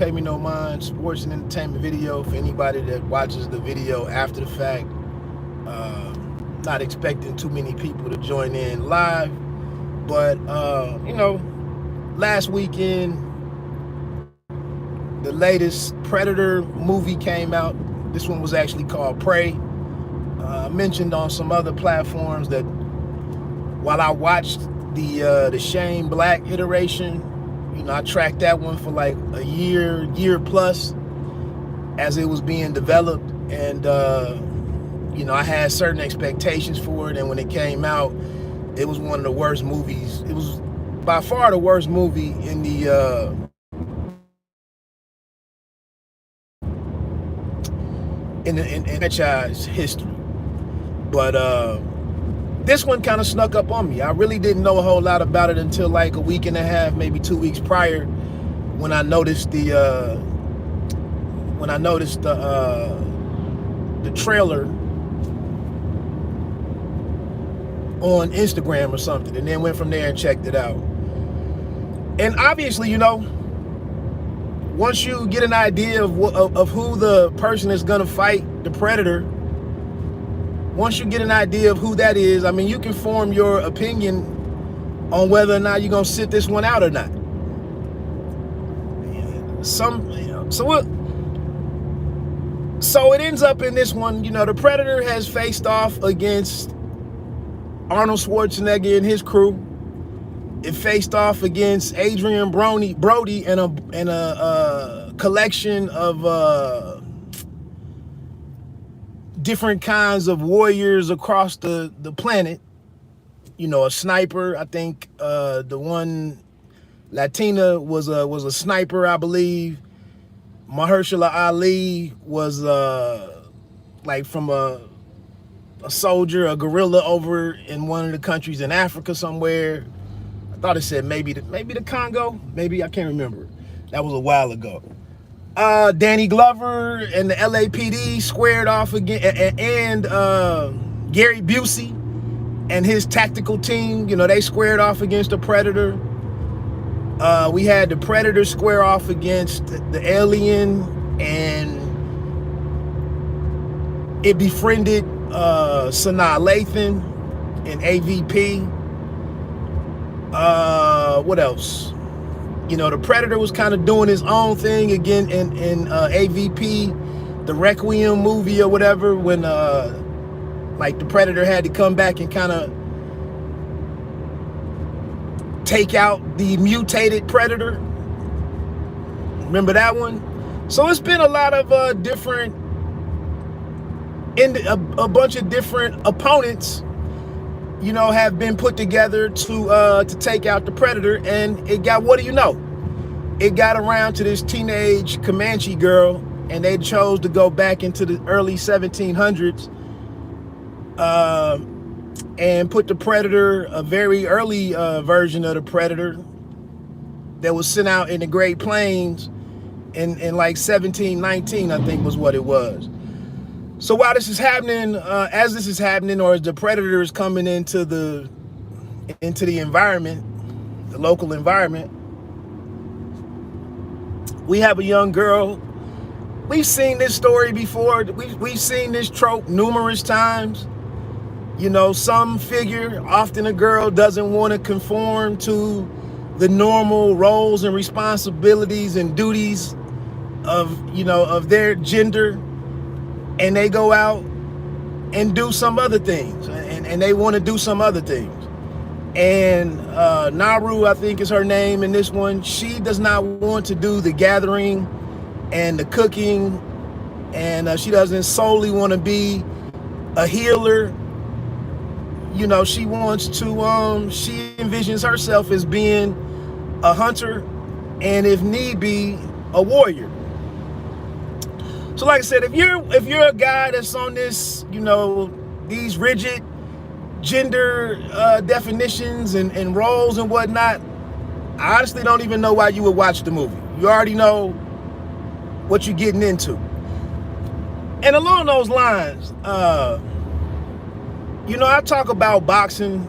Pay Me No Mind sports and entertainment video for anybody that watches the video after the fact. Not expecting too many people to join in live, but last weekend the latest Predator movie came out. This one was actually called Prey. Mentioned on some other platforms that while I watched the Shane Black iteration, I tracked that one for like a year plus as it was being developed, and I had certain expectations for it, and when it came out, it was one of the worst movies. It was by far the worst movie in the franchise history. But this one kind of snuck up on me. I really didn't know a whole lot about it until like a week and a half, maybe 2 weeks prior, when I noticed the trailer on Instagram or something, and then went from there and checked it out. And obviously, once you get an idea of who the person is gonna fight the Predator, once you get an idea of who that is, I mean, you can form your opinion on whether or not you're gonna sit this one out or not. So it ends up in this one. The Predator has faced off against Arnold Schwarzenegger and his crew. It faced off against Adrian Brody and a collection of different kinds of warriors across the planet. A sniper. I think the one Latina was a sniper, I believe. Mahershala Ali was like from a soldier, a guerrilla over in one of the countries in Africa somewhere. I thought it said maybe the Congo. Maybe, I can't remember. That was a while ago. Danny Glover and the LAPD squared off again, and Gary Busey and his tactical team, they squared off against the Predator. We had the Predator square off against the Alien, and it befriended Sanaa Lathan and AVP. What else? The Predator was kind of doing his own thing again in AVP, the Requiem movie or whatever, when like the Predator had to come back and kind of take out the mutated Predator. Remember that one? So it's been a lot of a bunch of different opponents, have been put together to take out the Predator, and it got, what do you know? It got around to this teenage Comanche girl, and they chose to go back into the early 1700s and put the Predator, a very early version of the Predator that was sent out in the Great Plains in like 1719, I think was what it was. So while this is happening, as this is happening, or as the Predator is coming into the environment, the local environment, we have a young girl. We've seen this story before. We've seen this trope numerous times. Some figure, often a girl, doesn't want to conform to the normal roles and responsibilities and duties of their gender, and they go out and do some other things, and they want to do some other things. And Naru, I think is her name in this one, she does not want to do the gathering and the cooking, and she doesn't solely want to be a healer. She wants to, she envisions herself as being a hunter, and if need be, a warrior. So like I said, if you're a guy that's on this, these rigid gender definitions and roles and whatnot, I honestly don't even know why you would watch the movie. You already know what you're getting into. And along those lines, I talk about boxing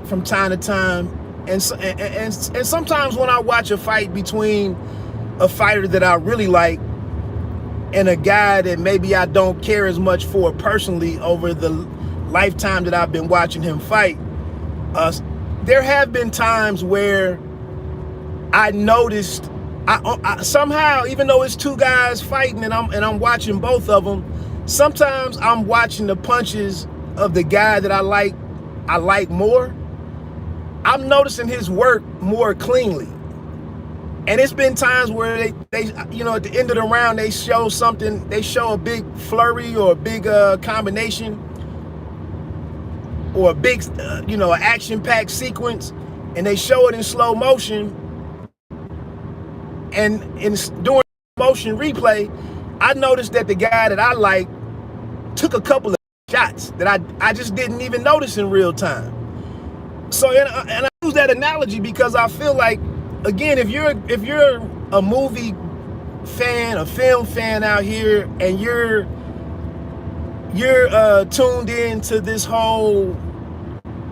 from time to time, and sometimes when I watch a fight between a fighter that I really like and a guy that maybe I don't care as much for personally over the lifetime that I've been watching him fight, there have been times where I noticed I somehow, even though it's two guys fighting and I'm watching both of them, sometimes I'm watching the punches of the guy that I like more. I'm noticing his work more cleanly. And it's been times where they you know, at the end of the round, they show something, they show a big flurry or a big combination or a big, you know, action-packed sequence, and they show it in slow motion. And during motion replay, I noticed that the guy that I like took a couple of shots that I just didn't even notice in real time. So, and I use that analogy because I feel like, again, if you're a movie fan, a film fan out here, and you're tuned into this whole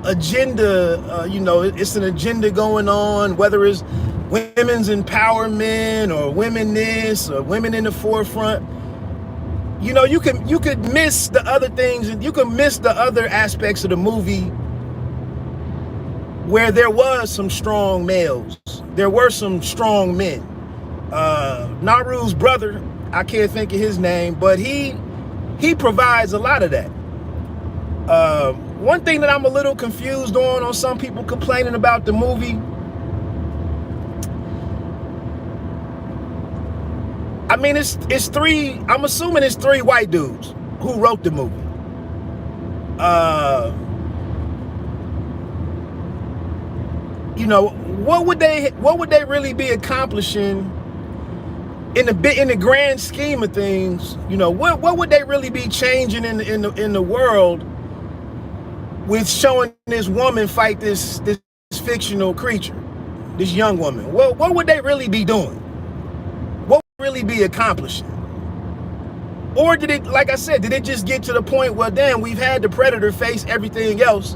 agenda, you know, it's an agenda going on, whether it's women's empowerment or women this or women in the forefront, you know, you could miss the other things, and you can miss the other aspects of the movie where there was some strong males, there were some strong men. Naru's brother, I can't think of his name, but he provides a lot of that. One thing that I'm a little confused on some people complaining about the movie, I mean, it's three, I'm assuming it's three white dudes who wrote the movie. You know, what would they really be accomplishing in the grand scheme of things? You know, what would they really be changing in the world with showing this woman fight this fictional creature, this young woman? What would they really be doing? What would really be accomplishing? Or did it, like I said, did it just get to the point where, damn, we've had the Predator face everything else,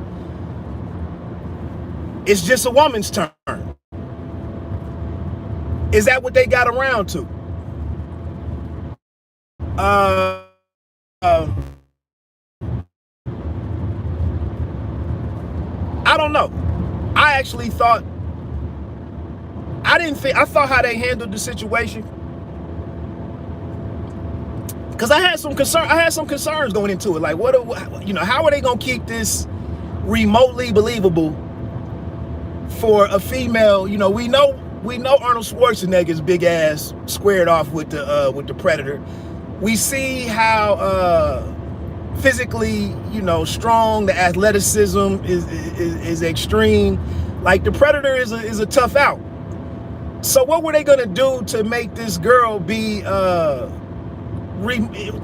it's just a woman's turn? Is that what they got around to? I don't know. I actually thought, I thought how they handled the situation, because I had some concerns going into it. Like, you know, how are they gonna keep this remotely believable for a female? You know, we know Arnold Schwarzenegger's big ass squared off with the Predator. We see how physically, you know, strong the athleticism is extreme. Like, the Predator is a tough out. So what were they gonna do to make this girl be to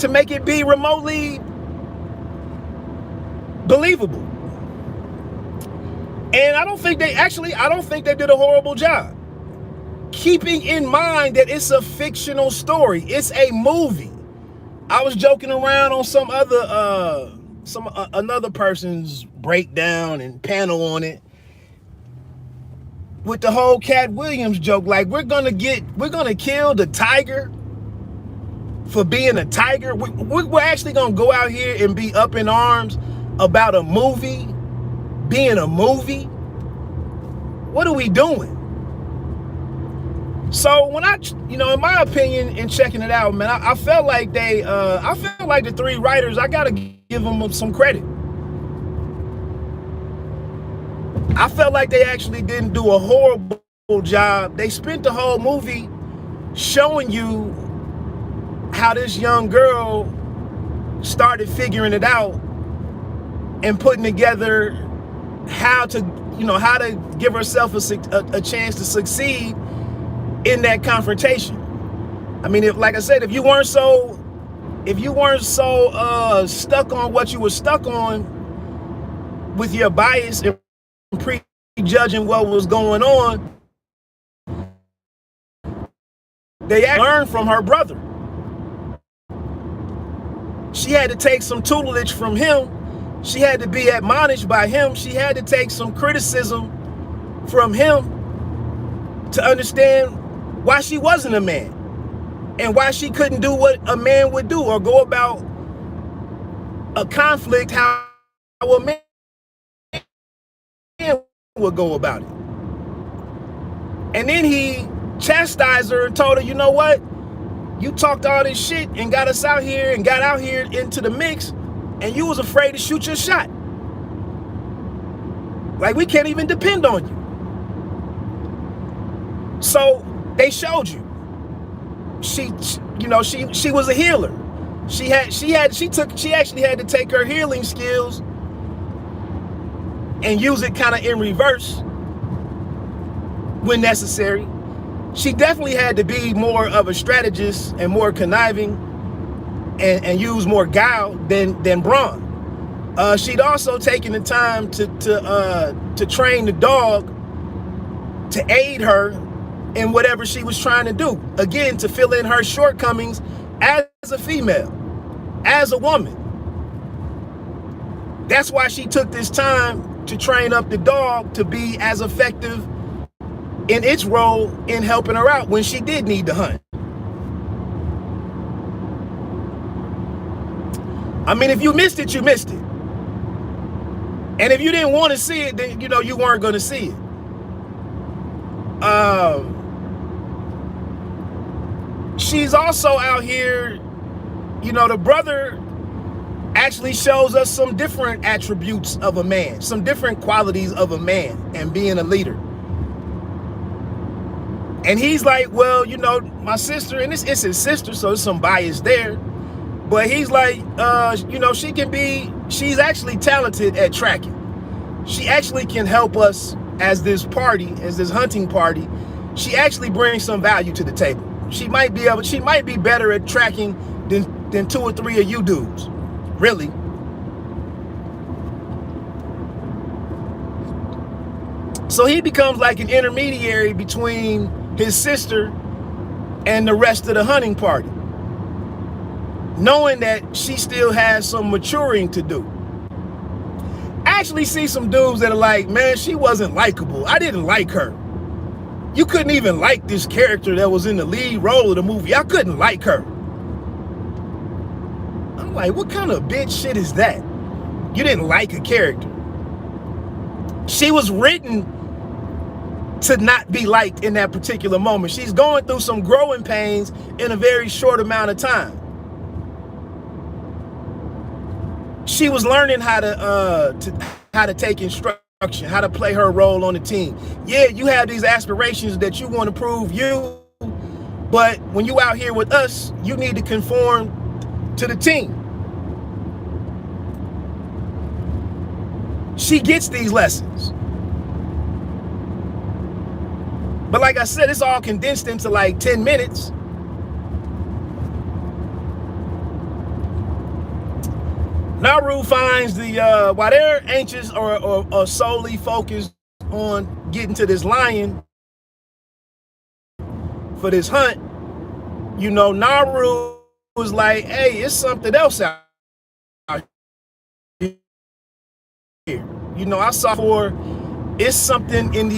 make it be remotely believable? And I don't think they did a horrible job, keeping in mind that it's a fictional story. It's a movie. I was joking around on some other another person's breakdown and panel on it with the whole Cat Williams joke. Like, we're gonna kill the tiger for being a tiger. We're actually gonna go out here and be up in arms about a movie being a movie? What are we doing? So when in my opinion, in checking it out, man, I felt like the three writers, I gotta give them some credit. I felt like they actually didn't do a horrible job. They spent the whole movie showing you how this young girl started figuring it out and putting together how to give herself a chance to succeed in that confrontation. I mean, if you weren't so stuck on what you were stuck on with your bias and prejudging what was going on, they learned from her brother. She had to take some tutelage from him. She had to be admonished by him. She had to take some criticism from him to understand why she wasn't a man, and why she couldn't do what a man would do or go about a conflict how a man would go about it. And then he chastised her and told her, you know what? You talked all this shit and got us out here and got out here into the mix, and you was afraid to shoot your shot. Like, we can't even depend on you. So they showed you. She was a healer. She actually had to take her healing skills and use it kind of in reverse when necessary. She definitely had to be more of a strategist and more conniving and use more guile than Braun. She'd also taken the time to train the dog to aid her in whatever she was trying to do. Again, to fill in her shortcomings as a female, as a woman. That's why she took this time to train up the dog to be as effective in its role in helping her out when she did need to hunt. I mean, if you missed it, you missed it. And if you didn't want to see it, then, you weren't going to see it. She's also out here, the brother actually shows us some different attributes of a man, some different qualities of a man and being a leader. And he's like, well, my sister, and it's his sister, so there's some bias there. But he's like, she's actually talented at tracking. She actually can help us as this hunting party. She actually brings some value to the table. She might be better at tracking than 2 or 3 of you dudes, really. So he becomes like an intermediary between his sister and the rest of the hunting party, knowing that she still has some maturing to do. I actually see some dudes that are like, man, she wasn't likable. I didn't like her. You couldn't even like this character that was in the lead role of the movie. I couldn't like her. I'm like, what kind of bitch shit is that? You didn't like a character. She was written to not be liked in that particular moment. She's going through some growing pains in a very short amount of time. She was learning how to take instruction, how to play her role on the team. Yeah, you have these aspirations that you want to prove you, but when you out here with us, you need to conform to the team. She gets these lessons. But like I said, it's all condensed into like 10 minutes. Naru finds while they're anxious or solely focused on getting to this lion for this hunt, Naru was like, hey, it's something else out here. I saw it's something in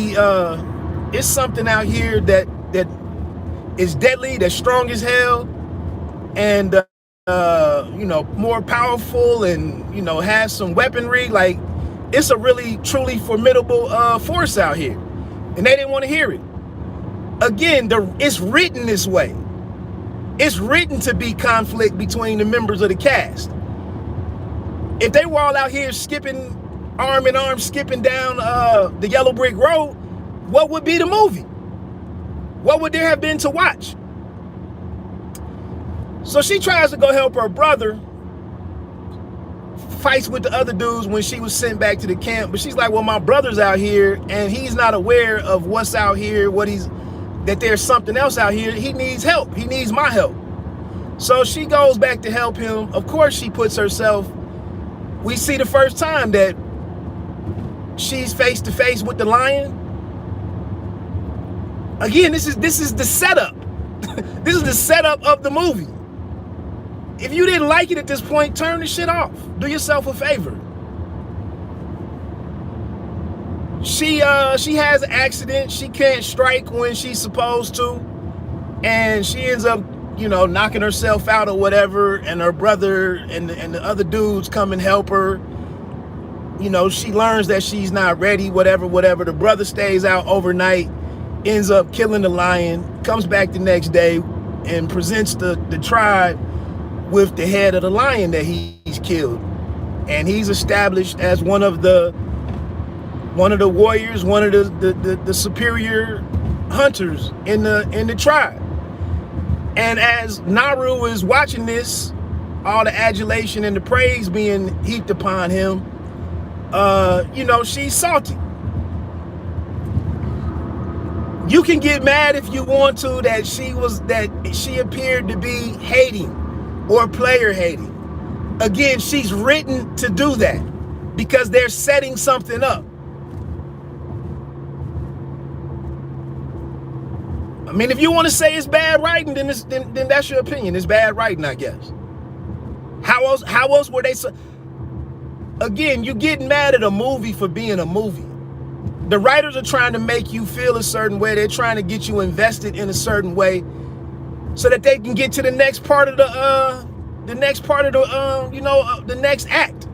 it's something out here that is deadly, that's strong as hell, and more powerful, and has some weaponry. Like, it's a really truly formidable force out here, and they didn't want to hear it. Again, it's written this way. It's written to be conflict between the members of the cast. If they were all out here skipping arm in arm, skipping down the yellow brick road, what would be the movie? What would there have been to watch? So she tries to go help her brother, fights with the other dudes when she was sent back to the camp. But she's like, well, my brother's out here and he's not aware of what's out here, that there's something else out here. He needs help. He needs my help. So she goes back to help him. Of course, she puts herself, we see the first time that she's face to face with the lion. Again, this is the setup. This is the setup of the movie. If you didn't like it at this point, turn the shit off. Do yourself a favor. She has an accident. She can't strike when she's supposed to. and she ends up, knocking herself out or whatever, and her brother and the other dudes come and help her. She learns that she's not ready, whatever. The brother stays out overnight, ends up killing the lion, comes back the next day and presents the tribe with the head of the lion that he's killed. And he's established as one of the warriors, one of the superior hunters in the tribe. And as Naru is watching this, all the adulation and the praise being heaped upon him, she's salty. You can get mad if you want to that she appeared to be hating or player hating. Again, she's written to do that because they're setting something up. I mean, if you want to say it's bad writing, then that's your opinion. It's bad writing, I guess. How else were they? Again, you getting mad at a movie for being a movie. The writers are trying to make you feel a certain way. They're trying to get you invested in a certain way, so that they can get to the next part of the next act.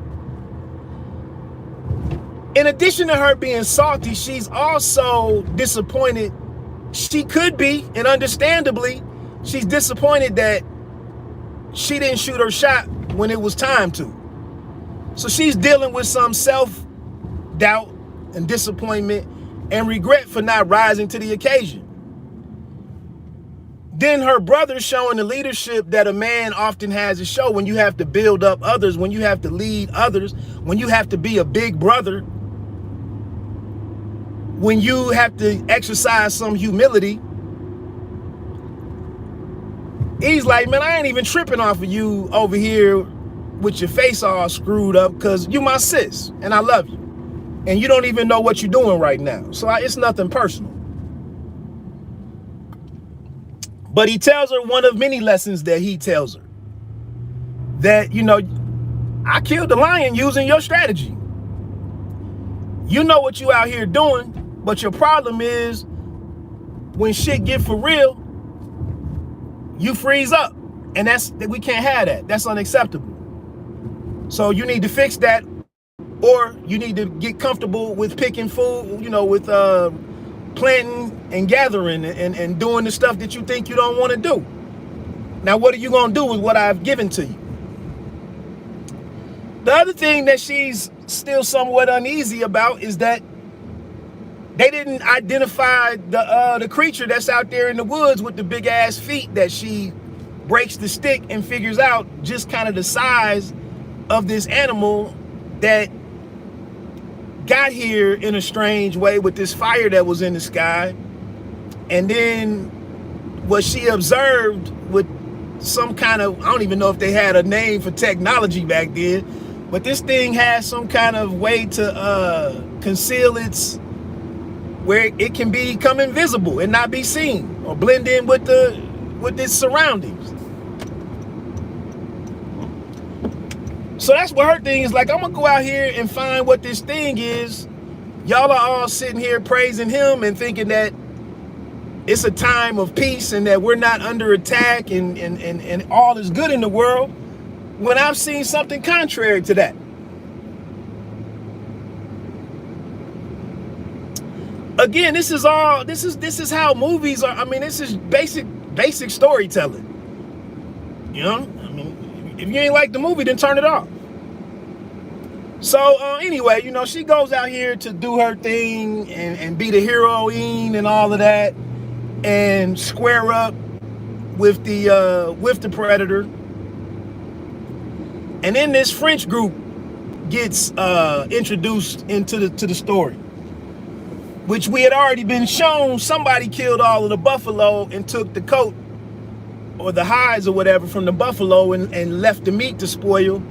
In addition to her being salty, she's also disappointed. She could be, and understandably, she's disappointed that she didn't shoot her shot when it was time to. So she's dealing with some self-doubt and disappointment and regret for not rising to the occasion. Then her brother showing the leadership that a man often has to show when you have to build up others, when you have to lead others, when you have to be a big brother, when you have to exercise some humility. He's like, man, I ain't even tripping off of you over here with your face all screwed up, because you my sis and I love you. And you don't even know what you're doing right now. So it's nothing personal. But he tells her one of many lessons that he tells her. That, I killed the lion using your strategy. You know what you out here doing, but your problem is when shit get for real, you freeze up. And we can't have that. That's unacceptable. So you need to fix that, or you need to get comfortable with picking food, with planting and gathering and doing the stuff that you think you don't want to do. Now, what are you going to do with what I've given to you? The other thing that she's still somewhat uneasy about is that they didn't identify the creature that's out there in the woods with the big ass feet that she breaks the stick and figures out just kind of the size of this animal that got here in a strange way with this fire that was in the sky. And then what she observed with some kind of, I don't even know if they had a name for technology back then, but this thing has some kind of way to conceal where it can become invisible and not be seen or blend in with its surroundings. So that's what her thing is like. I'm gonna go out here and find what this thing is. Y'all are all sitting here praising him and thinking that it's a time of peace and that we're not under attack and all is good in the world, when I've seen something contrary to that. Again, this is how movies are. I mean, this is basic storytelling. I mean, if you ain't like the movie, then turn it off. So anyway, she goes out here to do her thing and be the heroine and all of that, and square up with the predator. And then this French group gets introduced into the story, which we had already been shown. Somebody killed all of the buffalo and took the coat or the hides or whatever from the buffalo and left the meat to spoil.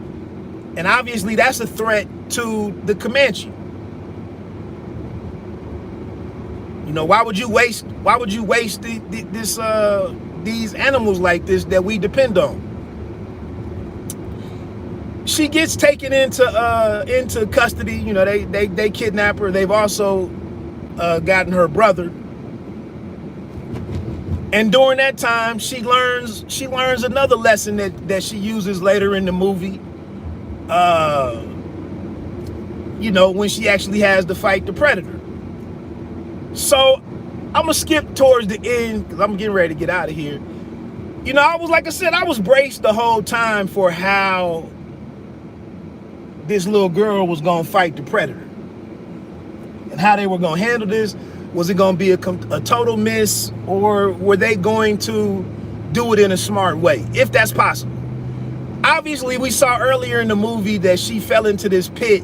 And obviously that's a threat to the Comanche. Why would you waste these animals like this that we depend on? She gets taken into custody. They kidnap her. They've also gotten her brother. And during that time, she learns another lesson that she uses later in the movie. When she actually has to fight the predator. So I'm gonna skip towards the end because I'm getting ready to get out of here. I was braced the whole time for how this little girl was gonna fight the predator and how they were gonna handle this. Was it gonna be a total miss, or were they going to do it in a smart way, if that's possible? Obviously, we saw earlier in the movie that she fell into this pit.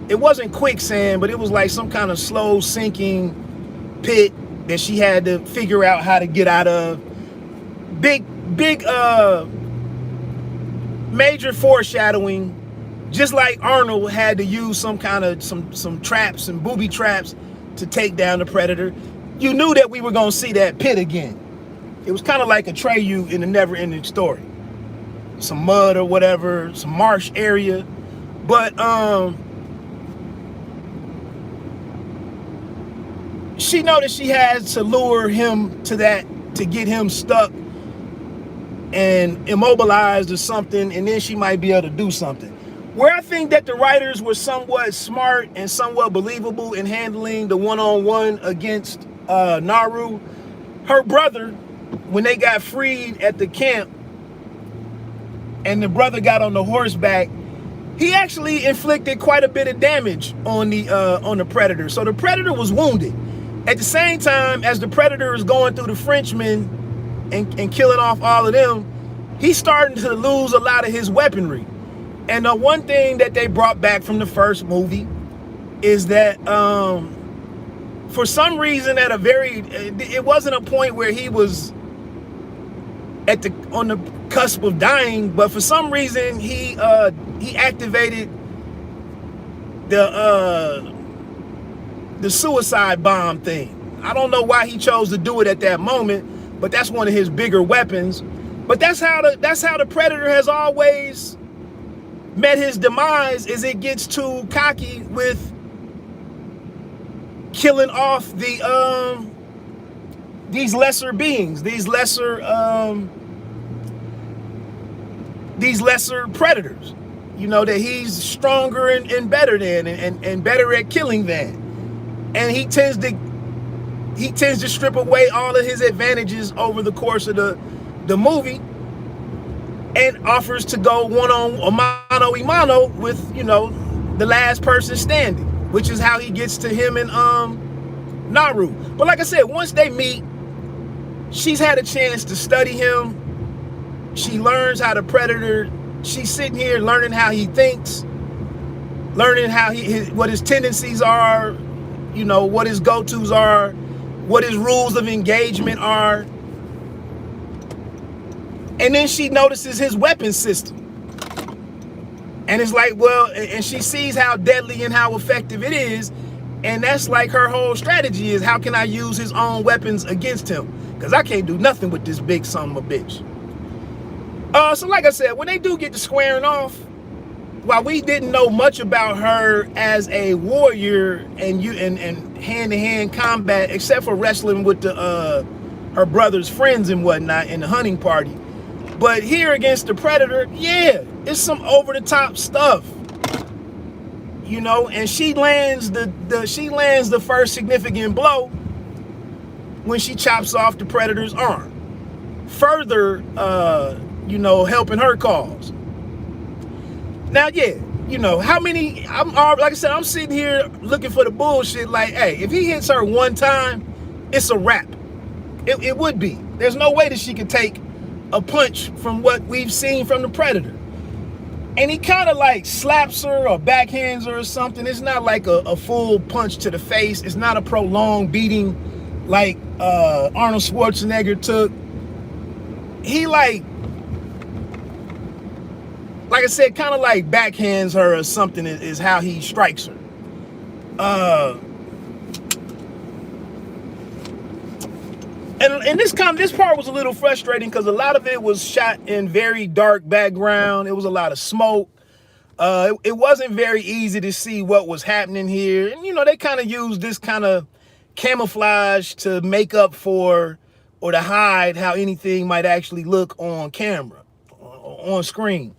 It wasn't quicksand, but it was like some kind of slow sinking pit that she had to figure out how to get out of. Big major foreshadowing. Just like Arnold had to use some kind of some traps and booby traps to take down the predator, you knew that we were going to see that pit again. It was kind of like Atreyu in the never-ending story. Some mud or whatever, some marsh area. But she noticed she had to lure him to that, to get him stuck and immobilized or something, and then she might be able to do something. Where I think that the writers were somewhat smart and somewhat believable in handling the one-on-one against Naru, her brother, when they got freed at the camp and the brother got on the horseback, he actually inflicted quite a bit of damage on the predator. So the predator was wounded. At the same time as the predator is going through the Frenchmen and killing off all of them, he's starting to lose a lot of his weaponry. And the one thing that they brought back from the first movie is that for some reason it wasn't a point where he was on the cusp of dying, but for some reason he activated the suicide bomb thing. I don't know why he chose to do it at that moment, but that's one of his bigger weapons. But that's how the predator has always met his demise, is it gets too cocky with killing off these lesser beings, these lesser predators, that he's stronger and better than and better at killing than. And he tends to strip away all of his advantages over the course of the movie, and offers to go mano a mano with the last person standing, which is how he gets to him and Naru. But like I said, once they meet, she's had a chance to study him. She learns how the predator. She's sitting here learning how he thinks, learning how what his tendencies are, what his go-tos are, what his rules of engagement are. And then she notices his weapon system. And it's like, and she sees how deadly and how effective it is. And that's like her whole strategy is, how can I use his own weapons against him? Because I can't do nothing with this big son of a bitch. So like I said, when they do get to squaring off, while we didn't know much about her as a warrior and hand-to-hand combat, except for wrestling with her brother's friends and whatnot in the hunting party, but here against the predator, yeah, it's some over-the-top stuff, and she lands the first significant blow when she chops off the predator's arm, further helping her cause. Now, yeah, how many, like I said, I'm sitting here looking for the bullshit. Like, hey, if he hits her one time, it's a wrap. It would be. There's no way that she could take a punch from what we've seen from the predator. And he kind of like slaps her or backhands her or something. It's not like a full punch to the face. It's not a prolonged beating like Arnold Schwarzenegger took. He like I said, kind of like backhands her or something is how he strikes her. And this part was a little frustrating because a lot of it was shot in very dark background. It was a lot of smoke. It wasn't very easy to see what was happening here. And, they kind of used this kind of camouflage to make up for or to hide how anything might actually look on camera, on screen.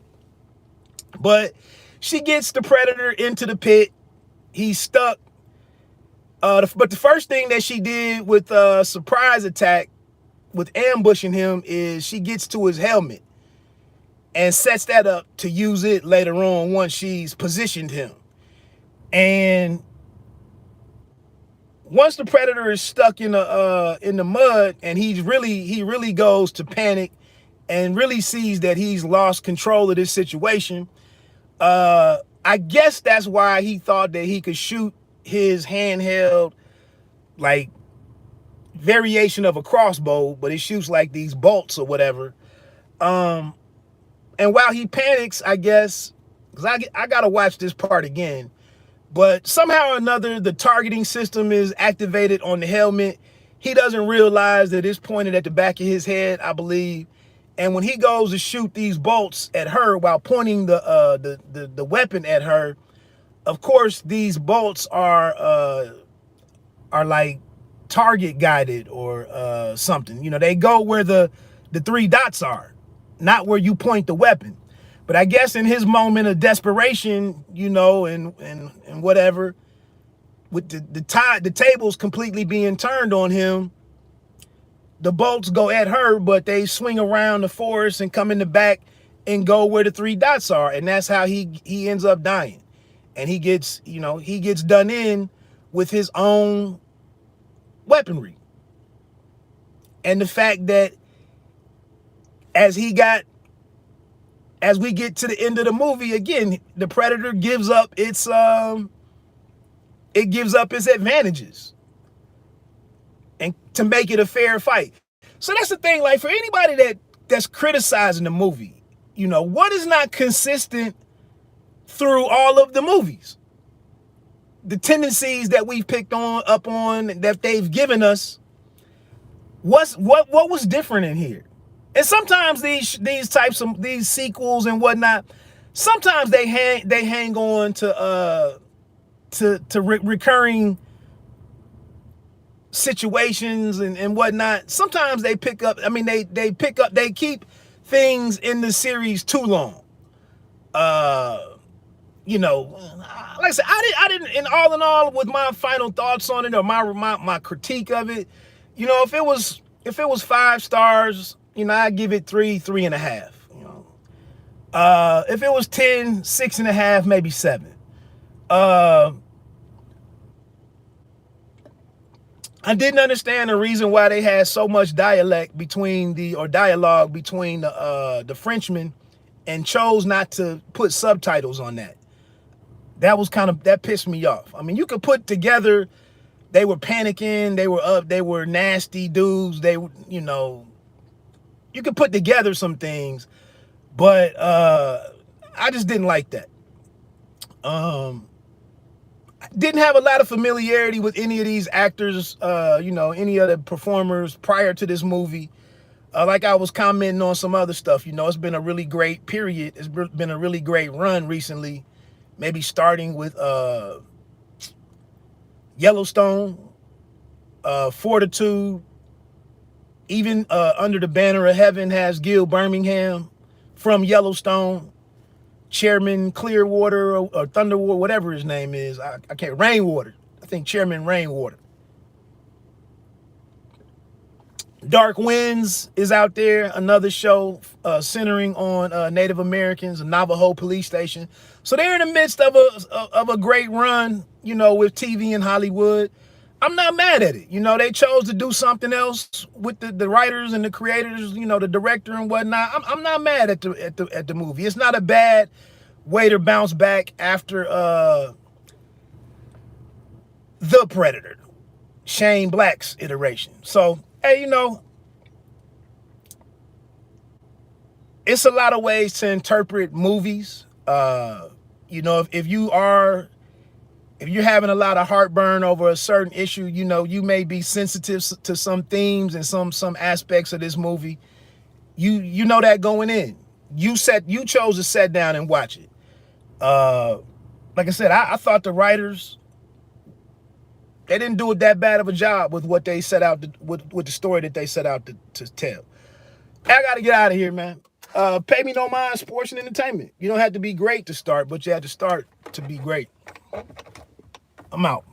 But she gets the Predator into the pit. He's stuck. But the first thing that she did with a surprise attack, with ambushing him, is she gets to his helmet and sets that up to use it later on once she's positioned him. And once the Predator is stuck in the mud, and he really goes to panic and really sees that he's lost control of this situation. I guess that's why he thought that he could shoot his handheld, like, variation of a crossbow, but it shoots like these bolts or whatever. And while he panics, I guess, because I gotta watch this part again, but somehow or another, the targeting system is activated on the helmet. He doesn't realize that it's pointed at the back of his head, I believe. And when he goes to shoot these bolts at her while pointing the weapon at her, of course, these bolts are like target guided or something. You know, they go where the 3 dots are, not where you point the weapon. But I guess in his moment of desperation, you know, and whatever, with the tables completely being turned on him, the bolts go at her, but they swing around the forest and come in the back and go where the 3 dots are. And that's how he ends up dying. And he gets done in with his own weaponry. And the fact that as we get to the end of the movie, again, the Predator gives up its advantages and to make it a fair fight. So that's the thing, like, for anybody that's criticizing the movie, you know, what is not consistent through all of the movies? The tendencies that we've picked up on that they've given us. What was different in here? And sometimes these types of these sequels and whatnot, sometimes they hang on to recurring situations and whatnot. Sometimes they pick up. I mean, they keep things in the series too long. You know, like I said, I didn't. In all, with my final thoughts on it or my critique of it, you know, if it was 5 stars, you know, I'd give it 3.5. You know, if it was 10, 6.5, maybe 7. I didn't understand the reason why they had so much dialogue between the Frenchmen and chose not to put subtitles on that. That pissed me off. I mean, you could put together, they were panicking, they were nasty dudes, you know, you could put together some things, but I just didn't like that. Didn't have a lot of familiarity with any of these actors, you know, any other performers prior to this movie. Like I was commenting on some other stuff, you know, it's been a really great period. It's been a really great run recently, maybe starting with Yellowstone, Fortitude, even Under the Banner of Heaven has Gil Birmingham from Yellowstone. Chairman Clearwater or Thunderwater, whatever his name is. I can't, Rainwater. I think Chairman Rainwater. Dark Winds is out there, another show centering on Native Americans, a Navajo police station. So they're in the midst of a great run, you know, with TV in Hollywood. I'm not mad at it. You know, they chose to do something else with the writers and the creators, you know, the director and whatnot. I'm not mad at the movie. It's not a bad way to bounce back after The Predator, Shane Black's iteration. So, hey, you know, it's a lot of ways to interpret movies. You know, if you're having a lot of heartburn over a certain issue, you know, you may be sensitive to some themes and some aspects of this movie. You know that going in. You chose to sit down and watch it. Like I said, I thought the writers They didn't do it that bad of a job with what they set out to, with the story that they set out to tell. I got to get out of here, man. Pay me no mind, sports and entertainment. You don't have to be great to start, but you have to start to be great. I'm out.